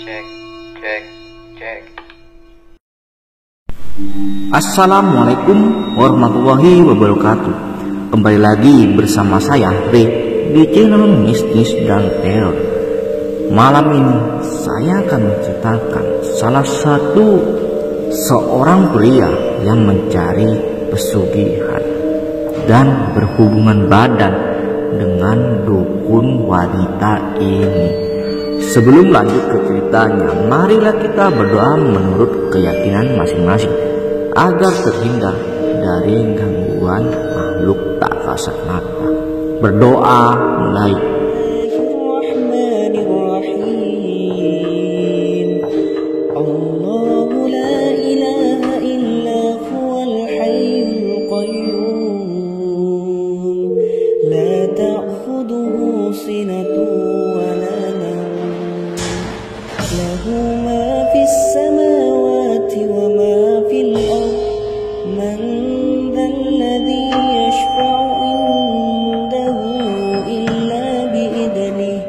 Cek, cek, cek. Assalamualaikum warahmatullahi wabarakatuh. Kembali lagi bersama saya Ray di channel Mistis dan Teror. Malam ini saya akan menceritakan salah satu seorang pria yang mencari pesugihan dan berhubungan badan dengan dukun wanita ini. Sebelum lanjut ke ceritanya, marilah kita berdoa menurut keyakinan masing-masing agar terhindar dari gangguan makhluk tak kasat mata. Berdoa mulai. Allahu la ilaha illa huwal hayyul qayyum la ta'khudhuhu sinatun wa la nawm lahu ma fis samawati wa ma fil ardh man dhal ladhi yashfa'u indahu illa bi idnihi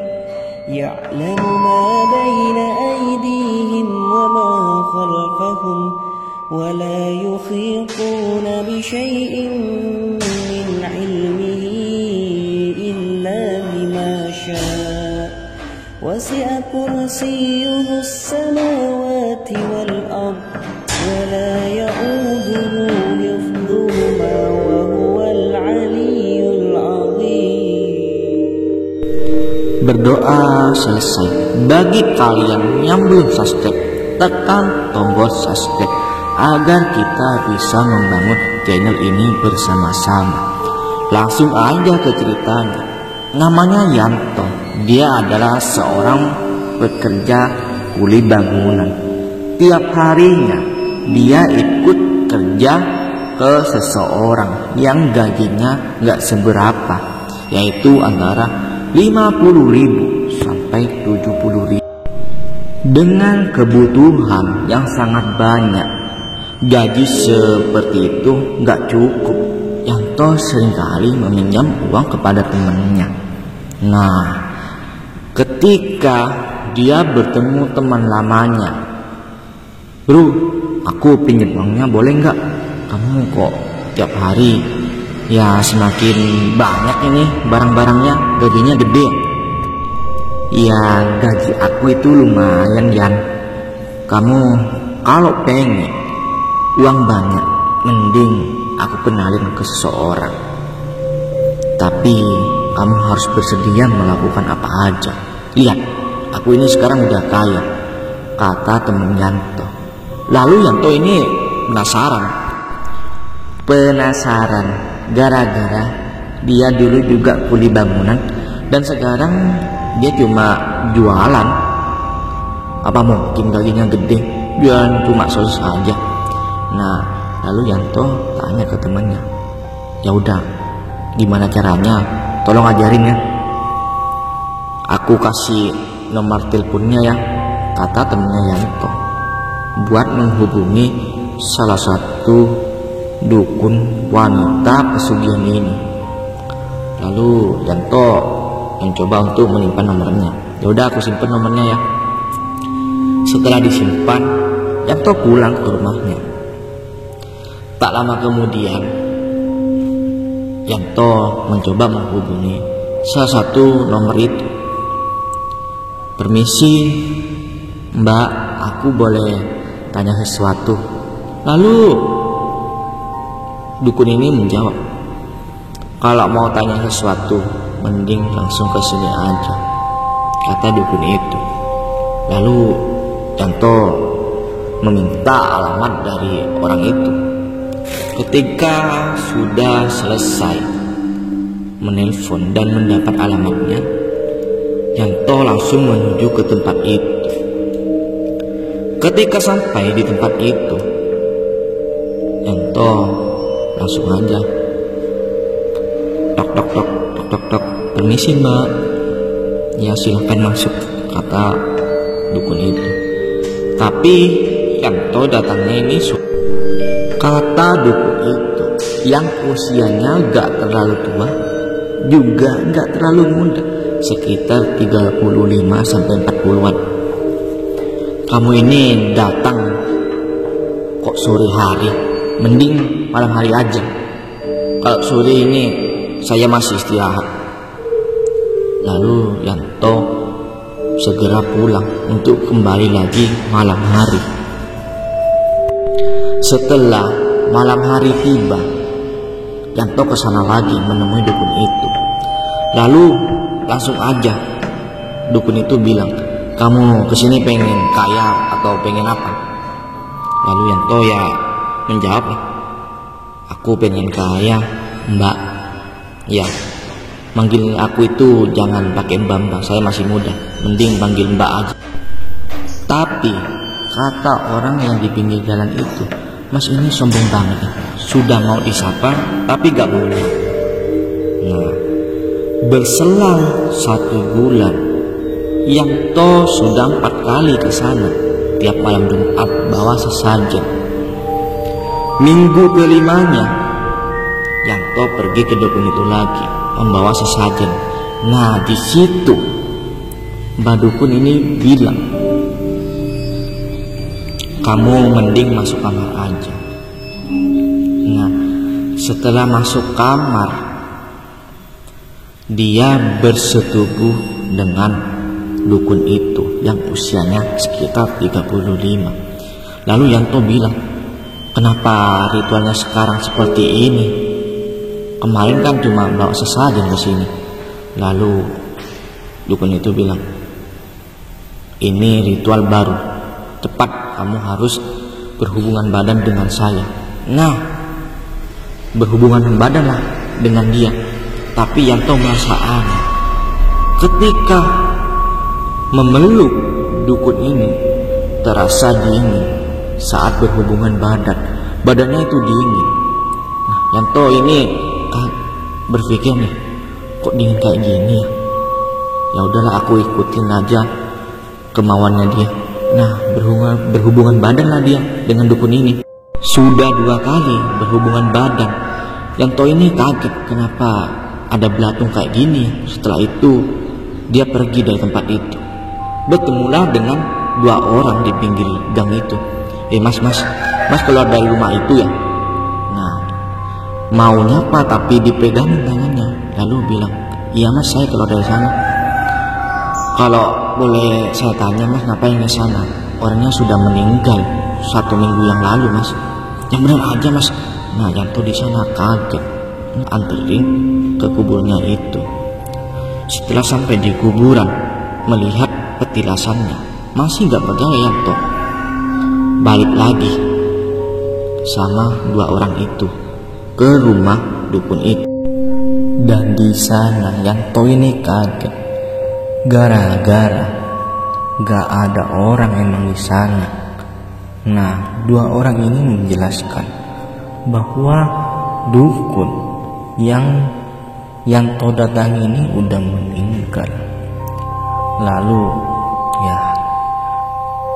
ya'lamu ma bayna aydihim wa ma khalfahum wa la yuhituna bi shay'in min 'ilmihi illa bima sha'a wasi'a kursiyyuhu as-samawati wal ardh wa la ya'uduhu hifdhuhuma wa huwal 'aliyyul 'azim. Berdoa selesai. Bagi kalian yang belum subscribe, tekan tombol subscribe agar kita bisa membangun channel ini bersama-sama. Langsung aja ke ceritanya. Namanya Yanto. Dia adalah seorang pekerja kuli bangunan. Tiap harinya dia ikut kerja ke seseorang yang gajinya gak seberapa, yaitu antara 50.000 sampai 70.000. Dengan kebutuhan yang sangat banyak, gaji seperti itu gak cukup. Yanto seringkali meminjam uang kepada temannya. Nah, ketika dia bertemu teman lamanya, "Bro, aku pinjam uangnya boleh nggak? Kamu kok tiap hari ya semakin banyak ini barang-barangnya, gajinya gede." "Ya gaji aku itu lumayan Yan. Kamu kalau pengen uang banyak, mending aku kenalin ke seseorang. Tapi kamu harus bersedia melakukan apa aja. Lihat, aku ini sekarang udah kaya," kata temen Yanto. Lalu Yanto ini penasaran gara-gara dia dulu juga kuli bangunan dan sekarang dia cuma jualan. Apa mungkin gajinya gede? Jualan cuma sos aja. Nah, lalu Yanto tanya ke temannya, "Ya udah, gimana caranya? Tolong ajarin ya. Aku kasih nomor teleponnya ya," kata temannya Yanto, buat menghubungi salah satu dukun wanita pesugihan ini. Lalu Yanto mencoba untuk menyimpan nomornya. "Ya udah, aku simpan nomornya ya." Setelah disimpan, Yanto pulang ke rumahnya. Tak lama kemudian, Yanto mencoba menghubungi salah satu nomor itu. "Permisi Mbak, aku boleh tanya sesuatu?" Lalu dukun ini menjawab, "Kalau mau tanya sesuatu, mending langsung ke sini aja," kata dukun itu. Lalu Yanto meminta alamat dari orang itu. Ketika sudah selesai menelpon dan mendapat alamatnya, Yanto langsung menuju ke tempat itu. Ketika sampai di tempat itu, Yanto langsung aja tok tok tok tok tok tok. "Permisi Mbak." "Ya silahkan masuk," kata dukun itu. Tapi Yanto datangnya ini kata dukun itu yang usianya gak terlalu tua juga gak terlalu muda, sekitar 35 sampai 40-an. kamu ini datang kok sore hari, mending malam hari aja. Kalau sore ini saya masih istirahat. Lalu Yanto segera pulang untuk kembali lagi malam hari. Setelah malam hari tiba, Yanto kesana lagi menemui dukun itu. Lalu langsung aja dukun itu bilang, kamu kesini pengen kaya atau pengen apa? Lalu Yanto ya menjawab, aku pengen kaya mbak. Ya, manggil aku itu jangan pakai mbak, saya masih muda, mending panggil mbak aja. Tapi kata orang yang di pinggir jalan itu, mas ini sombong banget ya, sudah mau disapa tapi gak mau. Nah, berselang 1 bulan, Yanto sudah 4 kali ke sana tiap malam Jumat bawa sesajen. Minggu kelimanya, Yanto pergi ke dukun itu lagi membawa sesajen. Nah, di situ Mbak dukun ini bilang, kamu mending masuk kamar aja. Nah, setelah masuk kamar, dia bersetubuh dengan dukun itu yang usianya sekitar 35. Lalu Yanto bilang, kenapa ritualnya sekarang seperti ini? Kemarin kan cuma bawa sesajen ke sini. Lalu dukun itu bilang, ini ritual baru. Cepat, kamu harus berhubungan badan dengan saya. Nah, berhubungan badan lah dengan dia. Tapi Yanto merasa aneh. Ketika memeluk dukun ini, terasa dingin saat berhubungan badan. Badannya itu dingin. Nah, Yanto ini berpikir nih, kok dingin kayak gini ya? Ya udahlah, aku ikutin aja kemauannya dia. Nah, berhubungan badan lah dia dengan dukun ini. Sudah 2 kali berhubungan badan. Yanto ini kaget, kenapa ada belatung kayak gini. Setelah itu dia pergi dari tempat itu. Bertemulah dengan 2 orang di pinggir gang itu. Mas keluar dari rumah itu ya? Nah, mau nyapa tapi dipegangin tangannya. Lalu bilang, iya mas, saya keluar dari sana. Kalau boleh saya tanya mas, ngapain ke sana? Orangnya sudah meninggal 1 minggu yang lalu mas. Yang benar aja mas. Nah, Yanto di sana kaget, anterin ke kuburnya itu. Setelah sampai di kuburan, melihat petilasannya masih gak pegang Yanto, balik lagi sama 2 orang itu ke rumah dukun itu. Dan di sana Yanto ini kaget, gara-gara gak ada orang emang di sana. Nah, 2 orang ini menjelaskan bahwa dukun yang Yanto datang ini udah meninggal. Lalu ya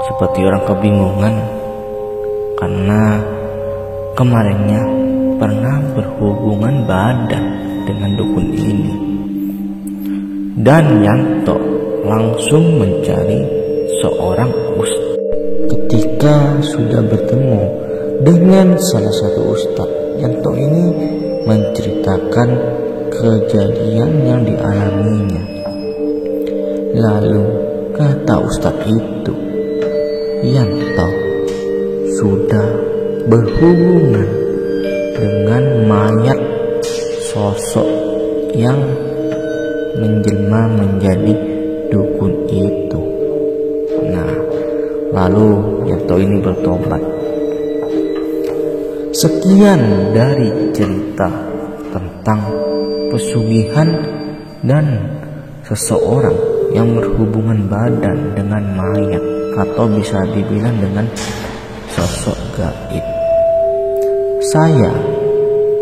seperti orang kebingungan karena kemarinnya pernah berhubungan badan dengan dukun ini. Dan Yanto langsung mencari seorang ustaz. Ketika sudah bertemu dengan salah satu ustaz, Yanto ini menceritakan kejadian yang dialaminya. Lalu kata ustaz itu, Yanto sudah berhubungan dengan mayat sosok yang menjelma menjadi dukun itu. Nah, lalu Yanto ini bertobat. Sekian dari cerita tentang pesugihan dan seseorang yang berhubungan badan dengan mayat, atau bisa dibilang dengan sosok gaib. Saya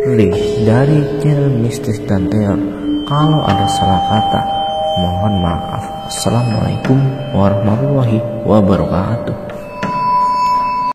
Ri dari channel Mistis dan Teror. Kalau ada salah kata, mohon maaf. Assalamualaikum warahmatullahi wabarakatuh.